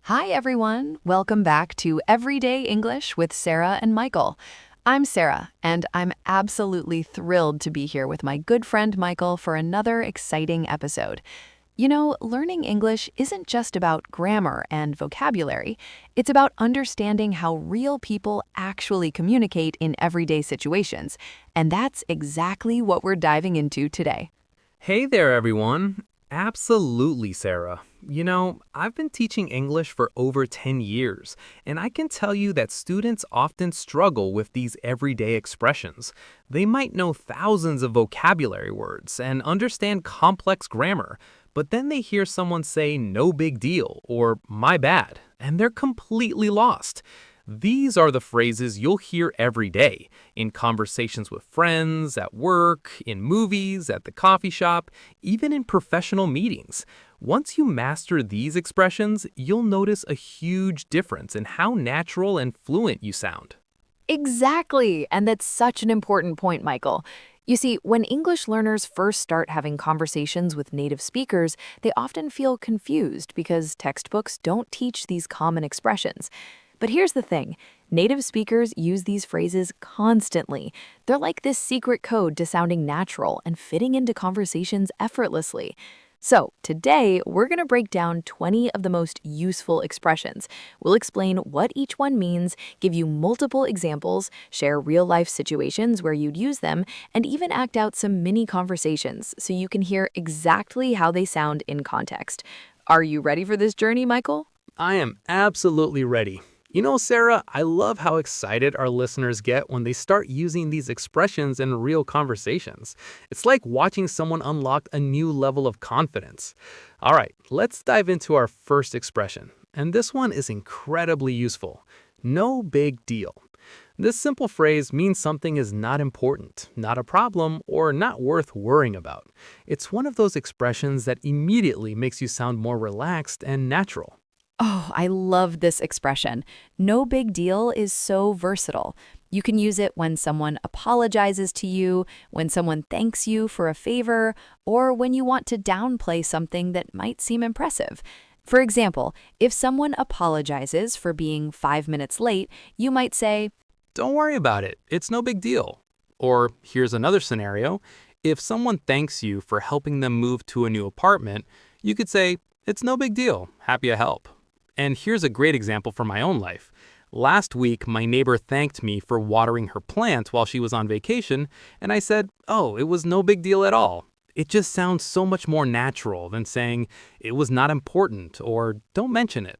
Hi, everyone. Welcome back to Everyday English with Sarah and Michael. I'm Sarah, and I'm absolutely thrilled to be here with my good friend Michael for another exciting episode. You know, learning English isn't just about grammar and vocabulary, it's about understanding how real people actually communicate in everyday situations. And that's exactly what we're diving into today. Hey there, everyone. Absolutely, Sarah. I've been teaching English for over 10 years, and I can tell you that students often struggle with these everyday expressions. They might know thousands of vocabulary words and understand complex grammar, but then they hear someone say no big deal or my bad, and they're completely lost. These are the phrases you'll hear every day in conversations with friends, at work, in movies, at the coffee shop, even in professional meetings. Once you master these expressions, you'll notice a huge difference in how natural and fluent you sound. Exactly, and that's such an important point, Michael. You see, when English learners first start having conversations with native speakers, they often feel confused because textbooks don't teach these common expressions. But here's the thing, native speakers use these phrases constantly. They're like this secret code to sounding natural and fitting into conversations effortlessly. So, today, we're going to break down 20 of the most useful expressions. We'll explain what each one means, give you multiple examples, share real life situations where you'd use them, and even act out some mini conversations so you can hear exactly how they sound in context. Are you ready for this journey, Michael? I am absolutely ready. Sarah, I love how excited our listeners get when they start using these expressions in real conversations. It's like watching someone unlock a new level of confidence. All right, let's dive into our first expression. And this one is incredibly useful. No big deal. This simple phrase means something is not important, not a problem, or not worth worrying about. It's one of those expressions that immediately makes you sound more relaxed and natural. Oh, I love this expression. No big deal is so versatile. You can use it when someone apologizes to you, when someone thanks you for a favor, or when you want to downplay something that might seem impressive. For example, if someone apologizes for being 5 minutes late, you might say, Don't worry about it, it's no big deal. Or here's another scenario. If someone thanks you for helping them move to a new apartment, you could say, It's no big deal, happy to help. And here's a great example from my own life. Last week, my neighbor thanked me for watering her plant while she was on vacation, and I said, Oh, it was no big deal at all. It just sounds so much more natural than saying, It was not important or don't mention it.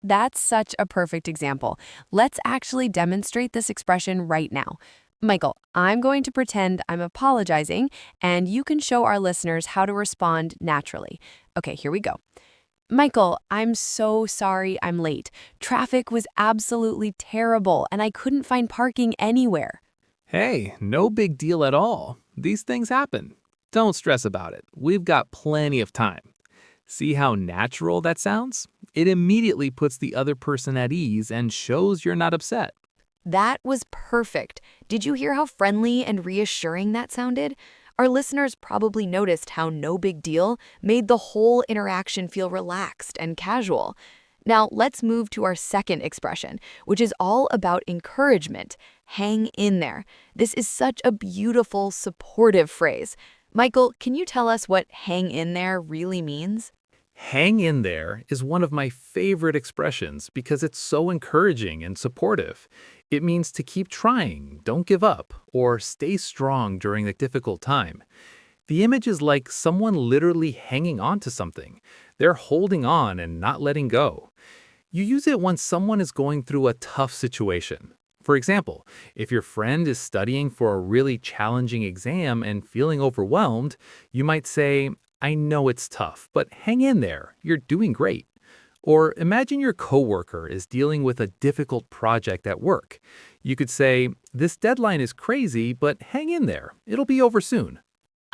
That's such a perfect example. Let's actually demonstrate this expression right now. Michael, I'm going to pretend I'm apologizing, and you can show our listeners how to respond naturally. Okay, here we go. Michael, I'm so sorry I'm late. Traffic was absolutely terrible, and I couldn't find parking anywhere. Hey, no big deal at all. These things happen. Don't stress about it. We've got plenty of time. See how natural that sounds? It immediately puts the other person at ease and shows you're not upset. That was perfect. Did you hear how friendly and reassuring that sounded? Our listeners probably noticed how no big deal made the whole interaction feel relaxed and casual. Now, let's move to our second expression, which is all about encouragement. Hang in there. This is such a beautiful, supportive phrase. Michael, can you tell us what hang in there really means? Hang in there is one of my favorite expressions because it's so encouraging and supportive. It means to keep trying, don't give up, or stay strong during a difficult time. The image is like someone literally hanging on to something. They're holding on and not letting go. You use it when someone is going through a tough situation. For example, if your friend is studying for a really challenging exam and feeling overwhelmed, you might say, I know it's tough, but hang in there. You're doing great. Or imagine your coworker is dealing with a difficult project at work. You could say, This deadline is crazy, but hang in there. It'll be over soon.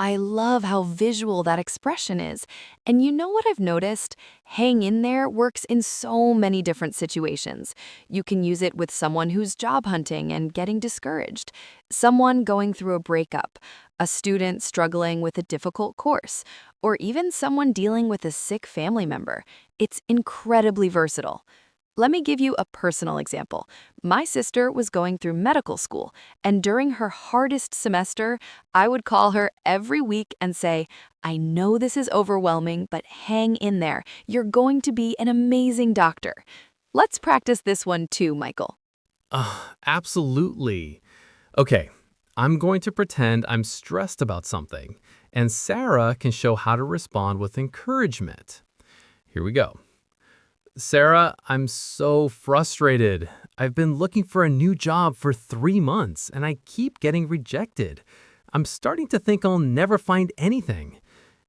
I love how visual that expression is. And you know what I've noticed? Hang in there works in so many different situations. You can use it with someone who's job hunting and getting discouraged, someone going through a breakup, a student struggling with a difficult course, or even someone dealing with a sick family member. It's incredibly versatile. Let me give you a personal example. My sister was going through medical school, and during her hardest semester, I would call her every week and say, I know this is overwhelming, but hang in there. You're going to be an amazing doctor. Let's practice this one too, Michael. Absolutely. Okay, I'm going to pretend I'm stressed about something, and Sarah can show how to respond with encouragement. Here we go. Sarah, I'm so frustrated. I've been looking for a new job for 3 months and I keep getting rejected. I'm starting to think I'll never find anything.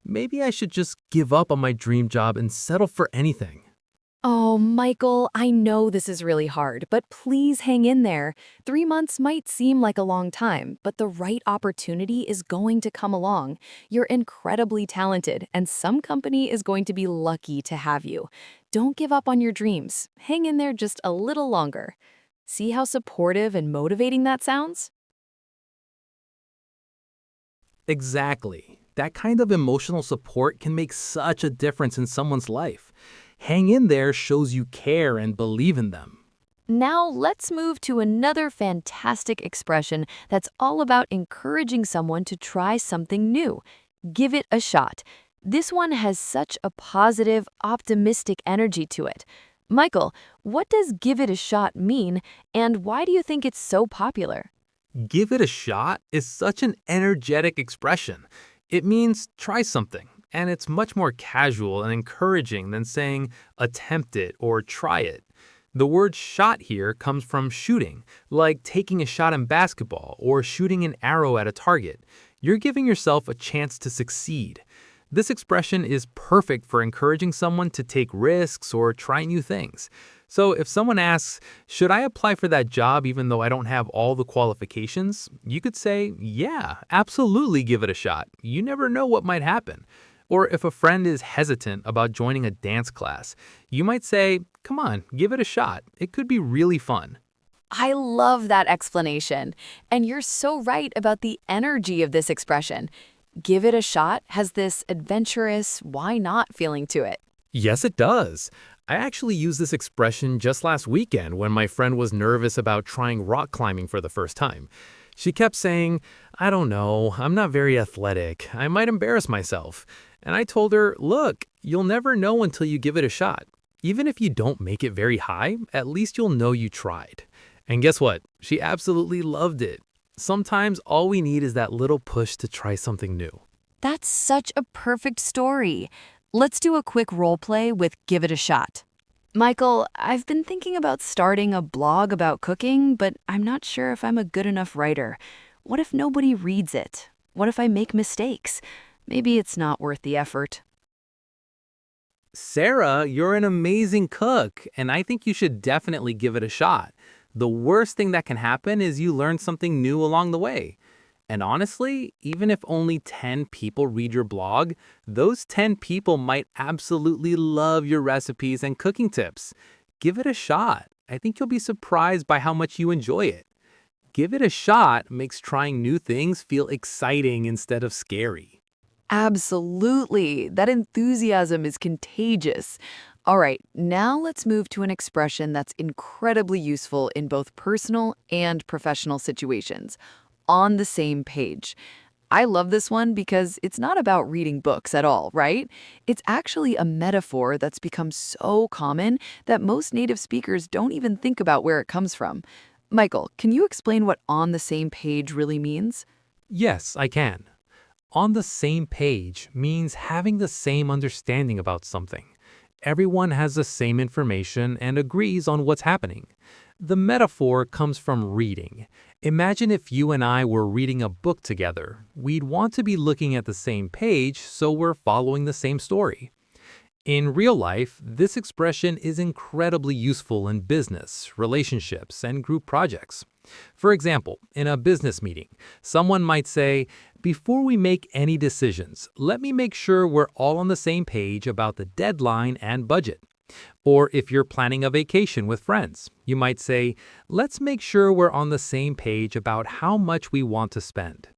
Maybe I should just give up on my dream job and settle for anything. Oh, Michael, I know this is really hard, but please hang in there. 3 months might seem like a long time, but the right opportunity is going to come along. You're incredibly talented, and some company is going to be lucky to have you. Don't give up on your dreams. Hang in there just a little longer. See how supportive and motivating that sounds? Exactly. That kind of emotional support can make such a difference in someone's life. Hang in there shows you care and believe in them. Now, let's move to another fantastic expression that's all about encouraging someone to try something new. Give it a shot. This one has such a positive, optimistic energy to it. Michael, what does give it a shot mean, and why do you think it's so popular? Give it a shot is such an energetic expression. It means try something, and it's much more casual and encouraging than saying attempt it or try it. The word shot here comes from shooting, like taking a shot in basketball or shooting an arrow at a target. You're giving yourself a chance to succeed. This expression is perfect for encouraging someone to take risks or try new things. So if someone asks, should I apply for that job even though I don't have all the qualifications? You could say, yeah, absolutely give it a shot. You never know what might happen. Or if a friend is hesitant about joining a dance class, you might say, come on, give it a shot. It could be really fun. I love that explanation. And you're so right about the energy of this expression. Give it a shot has this adventurous, why not feeling to it. Yes, it does. I actually used this expression just last weekend when my friend was nervous about trying rock climbing for the first time. She kept saying, I don't know, I'm not very athletic. I might embarrass myself. And I told her, look, you'll never know until you give it a shot. Even if you don't make it very high, at least you'll know you tried. And guess what? She absolutely loved it. Sometimes all we need is that little push to try something new. That's such a perfect story. Let's do a quick role play with Give It a Shot. Michael, I've been thinking about starting a blog about cooking, but I'm not sure if I'm a good enough writer. What if nobody reads it? What if I make mistakes? Maybe it's not worth the effort. Sarah, you're an amazing cook, and I think you should definitely give it a shot. The worst thing that can happen is you learn something new along the way. And honestly, even if only 10 people read your blog, those 10 people might absolutely love your recipes and cooking tips. Give it a shot. I think you'll be surprised by how much you enjoy it. Give it a shot makes trying new things feel exciting instead of scary. Absolutely. That enthusiasm is contagious. All right, now let's move to an expression that's incredibly useful in both personal and professional situations. On the same page. I love this one because it's not about reading books at all, right? It's actually a metaphor that's become so common that most native speakers don't even think about where it comes from. Michael, can you explain what on the same page really means? Yes, I can. On the same page means having the same understanding about something. Everyone has the same information and agrees on what's happening. The metaphor comes from reading. Imagine if you and I were reading a book together. We'd want to be looking at the same page, so we're following the same story. In real life, this expression is incredibly useful in business, relationships, and group projects. For example, in a business meeting, someone might say, "Before we make any decisions, let me make sure we're all on the same page about the deadline and budget." Or if you're planning a vacation with friends, you might say, "Let's make sure we're on the same page about how much we want to spend."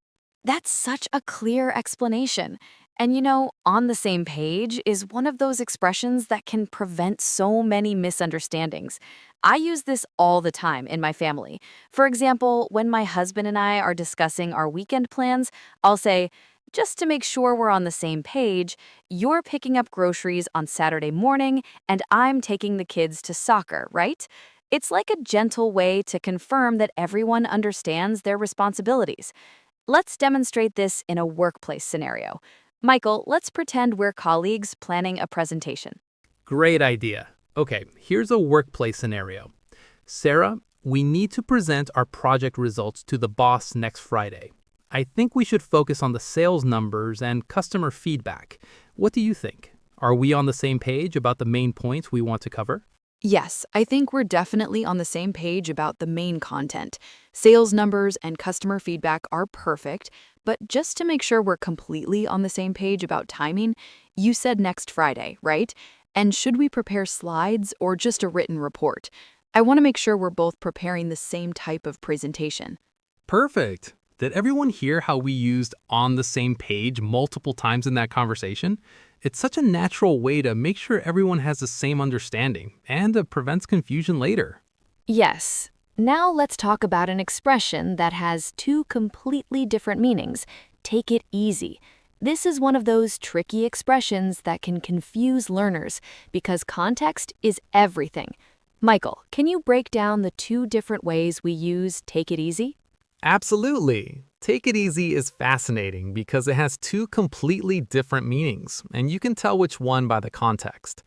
That's such a clear explanation. And on the same page is one of those expressions that can prevent so many misunderstandings. I use this all the time in my family. For example, when my husband and I are discussing our weekend plans, I'll say, just to make sure we're on the same page, you're picking up groceries on Saturday morning and I'm taking the kids to soccer, right? It's like a gentle way to confirm that everyone understands their responsibilities. Let's demonstrate this in a workplace scenario. Michael, let's pretend we're colleagues planning a presentation. Great idea. Okay, here's a workplace scenario. Sarah, we need to present our project results to the boss next Friday. I think we should focus on the sales numbers and customer feedback. What do you think? Are we on the same page about the main points we want to cover? Yes, I think we're definitely on the same page about the main content. Sales numbers and customer feedback are perfect, but just to make sure we're completely on the same page about timing, you said next Friday, right? And should we prepare slides or just a written report? I want to make sure we're both preparing the same type of presentation. Perfect. Did everyone hear how we used "on the same page" multiple times in that conversation? It's such a natural way to make sure everyone has the same understanding and it prevents confusion later. Yes. Now let's talk about an expression that has two completely different meanings. Take it easy. This is one of those tricky expressions that can confuse learners because context is everything. Michael, can you break down the two different ways we use take it easy? Absolutely. Take it easy is fascinating because it has two completely different meanings, and you can tell which one by the context.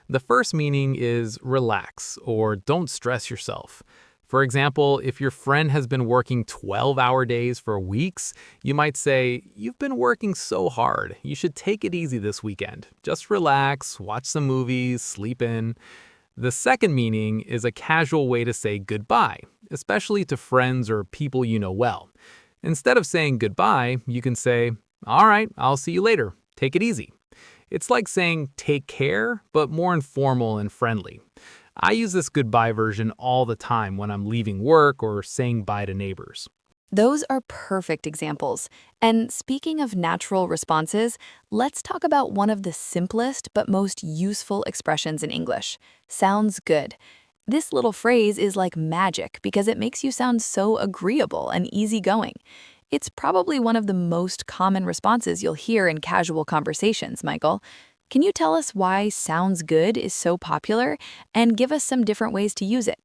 The first meaning is relax or don't stress yourself. For example, if your friend has been working 12-hour days for weeks, you might say, "You've been working so hard. You should take it easy this weekend. Just relax, watch some movies, sleep in." The second meaning is a casual way to say goodbye, especially to friends or people you know well. Instead of saying goodbye, you can say, "All right, I'll see you later. Take it easy." It's like saying take care, but more informal and friendly. I use this goodbye version all the time when I'm leaving work or saying bye to neighbors. Those are perfect examples. And speaking of natural responses, let's talk about one of the simplest but most useful expressions in English. Sounds good. This little phrase is like magic because it makes you sound so agreeable and easygoing. It's probably one of the most common responses you'll hear in casual conversations, Michael. Can you tell us why sounds good is so popular and give us some different ways to use it?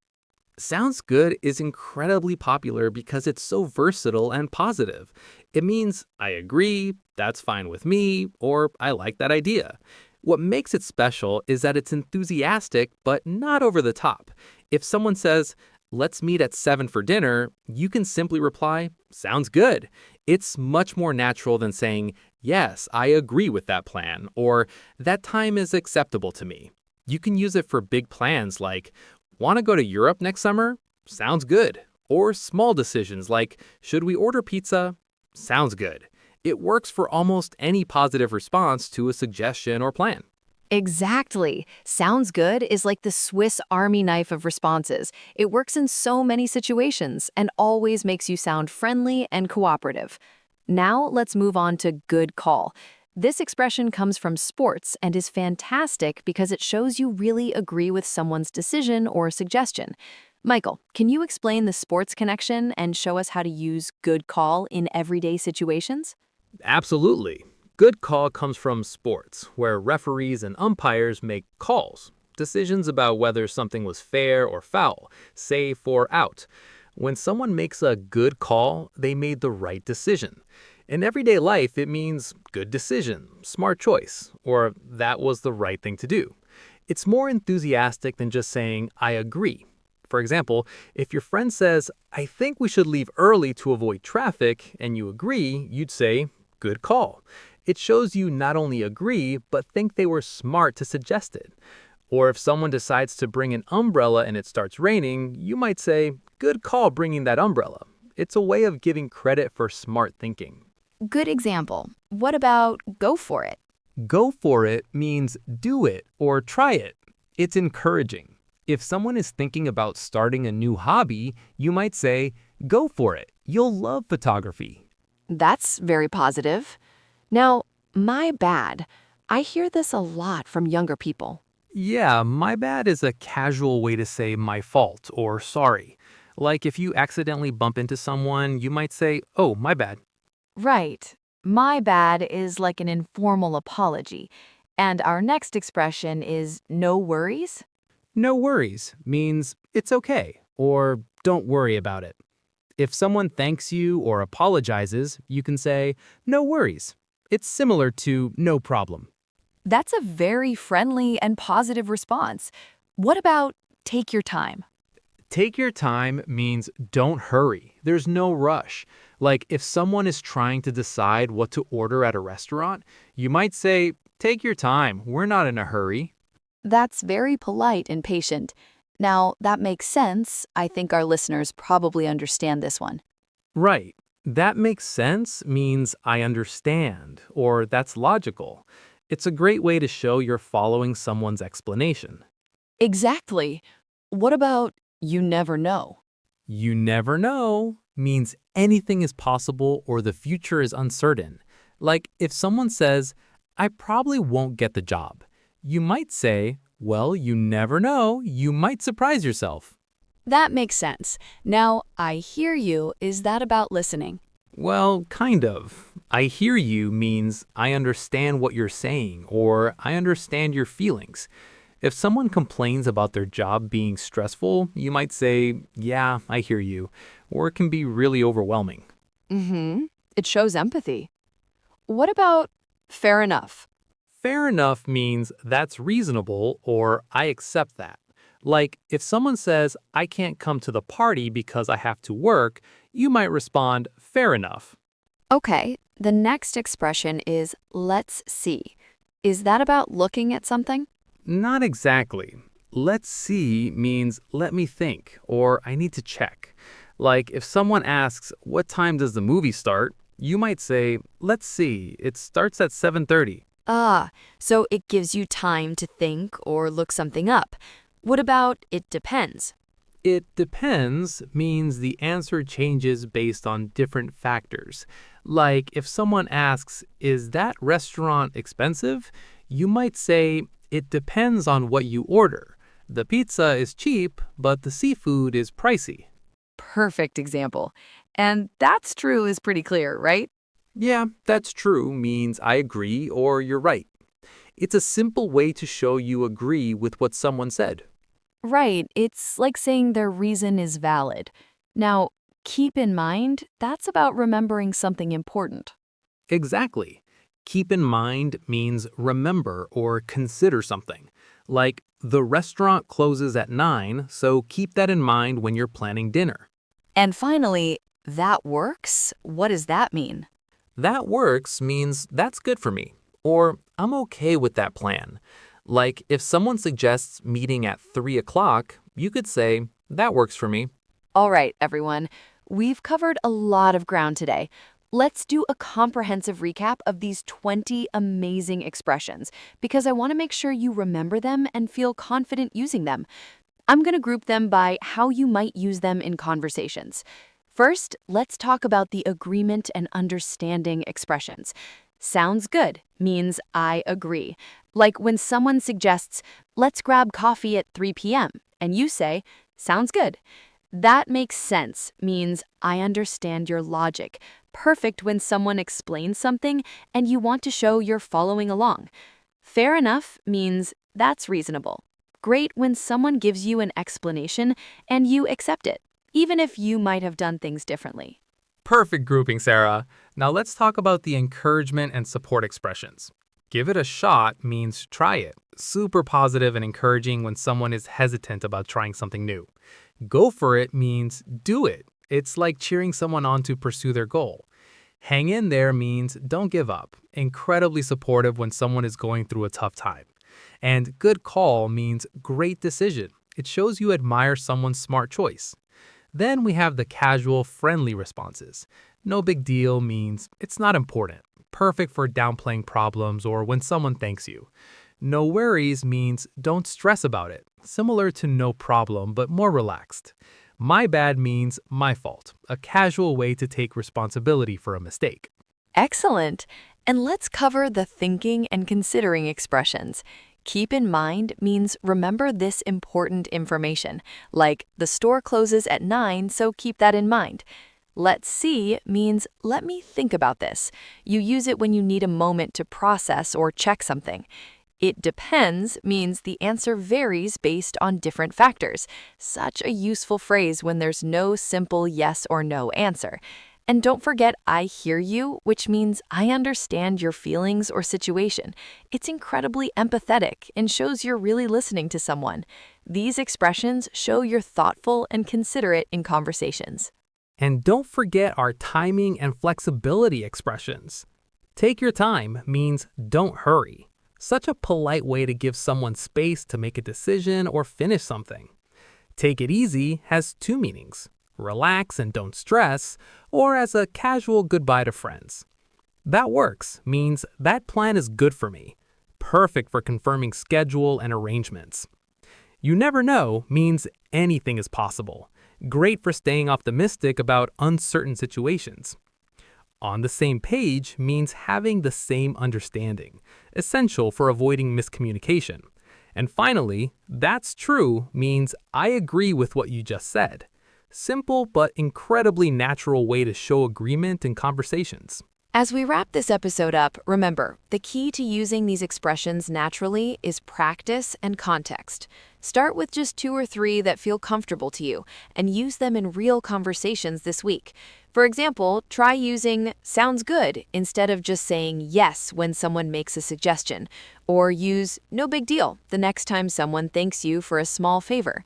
Sounds good is incredibly popular because it's so versatile and positive. It means "I agree," "that's fine with me," or "I like that idea." What makes it special is that it's enthusiastic but not over the top. If someone says, "Let's meet at 7 for dinner," you can simply reply, "Sounds good." It's much more natural than saying, "Yes, I agree with that plan," or "That time is acceptable to me." You can use it for big plans like, "Want to go to Europe next summer? Sounds good." Or small decisions like, "Should we order pizza? Sounds good." It works for almost any positive response to a suggestion or plan. Exactly. Sounds good is like the Swiss Army knife of responses. It works in so many situations and always makes you sound friendly and cooperative. Now let's move on to good call. This expression comes from sports and is fantastic because it shows you really agree with someone's decision or suggestion. Michael, can you explain the sports connection and show us how to use good call in everyday situations? Absolutely. Good call comes from sports, where referees and umpires make calls, decisions about whether something was fair or foul, safe or out. When someone makes a good call, they made the right decision. In everyday life, it means good decision, smart choice, or that was the right thing to do. It's more enthusiastic than just saying, "I agree." For example, if your friend says, "I think we should leave early to avoid traffic," and you agree, you'd say, "Good call." It shows you not only agree, but think they were smart to suggest it. Or if someone decides to bring an umbrella and it starts raining, you might say, "Good call bringing that umbrella." It's a way of giving credit for smart thinking. Good example. What about go for it? Go for it means do it or try it. It's encouraging. If someone is thinking about starting a new hobby, you might say, "Go for it. You'll love photography." That's very positive. Now, my bad. I hear this a lot from younger people. Yeah, my bad is a casual way to say my fault or sorry. Like if you accidentally bump into someone, you might say, "Oh, my bad." Right. My bad is like an informal apology. And our next expression is no worries. No worries means it's okay or don't worry about it. If someone thanks you or apologizes, you can say, "No worries." It's similar to no problem. That's a very friendly and positive response. What about take your time? Take your time means don't hurry. There's no rush. Like if someone is trying to decide what to order at a restaurant, you might say, "Take your time. We're not in a hurry." That's very polite and patient. Now, that makes sense. I think our listeners probably understand this one. Right. That makes sense means I understand or that's logical. It's a great way to show you're following someone's explanation. Exactly. What about you never know? You never know means anything is possible or the future is uncertain. Like if someone says, "I probably won't get the job," you might say, "Well, you never know. You might surprise yourself." That makes sense. Now, I hear you. Is that about listening? Well, kind of. I hear you means I understand what you're saying or I understand your feelings. If someone complains about their job being stressful, you might say, "Yeah, I hear you," or it can be really overwhelming. Mm-hmm. It shows empathy. What about fair enough? Fair enough means that's reasonable or I accept that. Like if someone says, "I can't come to the party because I have to work," you might respond, "Fair enough." Okay, the next expression is let's see. Is that about looking at something? Not exactly. "Let's see" means let me think or I need to check. Like if someone asks, "What time does the movie start?" you might say, "Let's see, it starts at 7:30." Ah, so it gives you time to think or look something up. What about it depends? It depends means the answer changes based on different factors. Like if someone asks, "Is that restaurant expensive?" you might say, "It depends on what you order. The pizza is cheap, but the seafood is pricey." Perfect example. And that's true is pretty clear, right? Yeah, that's true means I agree or you're right. It's a simple way to show you agree with what someone said. Right, it's like saying their reason is valid. Now, keep in mind, that's about remembering something important. Exactly. Keep in mind means remember or consider something. Like, the restaurant closes at 9, so keep that in mind when you're planning dinner. And finally, that works? What does that mean? That works means that's good for me, or I'm okay with that plan. Like, if someone suggests meeting at 3 o'clock, you could say, "That works for me." All right, everyone. We've covered a lot of ground today. Let's do a comprehensive recap of these 20 amazing expressions because I want to make sure you remember them and feel confident using them. I'm going to group them by how you might use them in conversations. First, let's talk about the agreement and understanding expressions. Sounds good means I agree. Like when someone suggests, let's grab coffee at 3 p.m., and you say, sounds good. That makes sense means I understand your logic. Perfect when someone explains something and you want to show you're following along. Fair enough means that's reasonable. Great when someone gives you an explanation and you accept it, even if you might have done things differently. Perfect grouping, Sarah. Now let's talk about the encouragement and support expressions. Give it a shot means try it. Super positive and encouraging when someone is hesitant about trying something new. Go for it means do it. It's like cheering someone on to pursue their goal. Hang in there means don't give up, incredibly supportive when someone is going through a tough time. And good call means great decision. It shows you admire someone's smart choice. Then we have the casual, friendly responses. No big deal means it's not important, perfect for downplaying problems or when someone thanks you. No worries means don't stress about it, similar to no problem but more relaxed. My bad means my fault, a casual way to take responsibility for a mistake. Excellent. And let's cover the thinking and considering expressions. Keep in mind means remember this important information, like the store closes at 9, so keep that in mind. Let's see means let me think about this. You use it when you need a moment to process or check something. It depends means the answer varies based on different factors. Such a useful phrase when there's no simple yes or no answer. And don't forget I hear you, which means I understand your feelings or situation. It's incredibly empathetic and shows you're really listening to someone. These expressions show you're thoughtful and considerate in conversations. And don't forget our timing and flexibility expressions. Take your time means don't hurry. Such a polite way to give someone space to make a decision or finish something. Take it easy has two meanings: relax and don't stress, or as a casual goodbye to friends. That works means that plan is good for me, perfect for confirming schedule and arrangements. You never know means anything is possible, great for staying optimistic about uncertain situations. On the same page means having the same understanding, essential for avoiding miscommunication. And finally, that's true means I agree with what you just said. Simple but incredibly natural way to show agreement in conversations. As we wrap this episode up, remember, the key to using these expressions naturally is practice and context. Start with just 2 or 3 that feel comfortable to you and use them in real conversations this week. For example, try using sounds good instead of just saying yes when someone makes a suggestion, or use no big deal the next time someone thanks you for a small favor.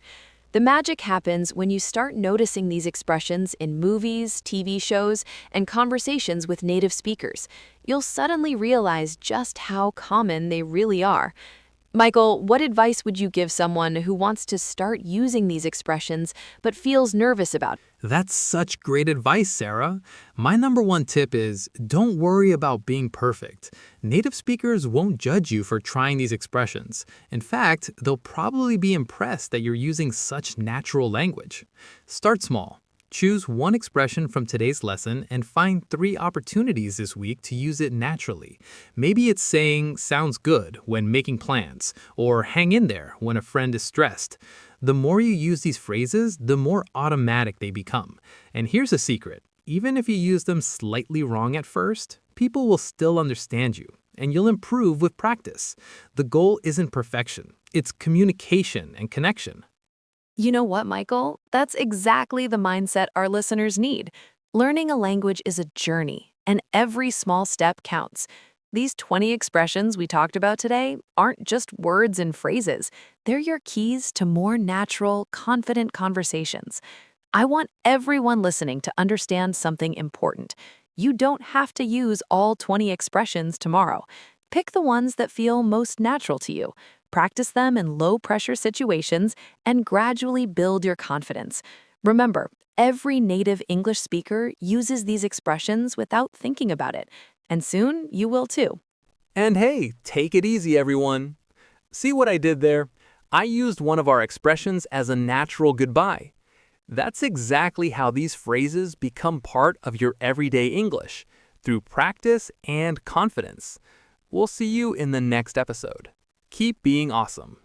The magic happens when you start noticing these expressions in movies, TV shows, and conversations with native speakers. You'll suddenly realize just how common they really are. Michael, what advice would you give someone who wants to start using these expressions but feels nervous about it? That's such great advice, Sarah. My number one tip is don't worry about being perfect. Native speakers won't judge you for trying these expressions. In fact, they'll probably be impressed that you're using such natural language. Start small. Choose one expression from today's lesson and find 3 opportunities this week to use it naturally. Maybe it's saying sounds good when making plans, or hang in there when a friend is stressed. The more you use these phrases, the more automatic they become. And here's a secret. Even if you use them slightly wrong at first, people will still understand you, and you'll improve with practice. The goal isn't perfection. It's communication and connection. You know what, Michael? That's exactly the mindset our listeners need. Learning a language is a journey, and every small step counts. These 20 expressions we talked about today aren't just words and phrases. They're your keys to more natural, confident conversations. I want everyone listening to understand something important. You don't have to use all 20 expressions tomorrow. Pick the ones that feel most natural to you. Practice them in low-pressure situations and gradually build your confidence. Remember, every native English speaker uses these expressions without thinking about it, and soon you will too. And hey, take it easy, everyone. See what I did there? I used one of our expressions as a natural goodbye. That's exactly how these phrases become part of your everyday English, through practice and confidence. We'll see you in the next episode. Keep being awesome.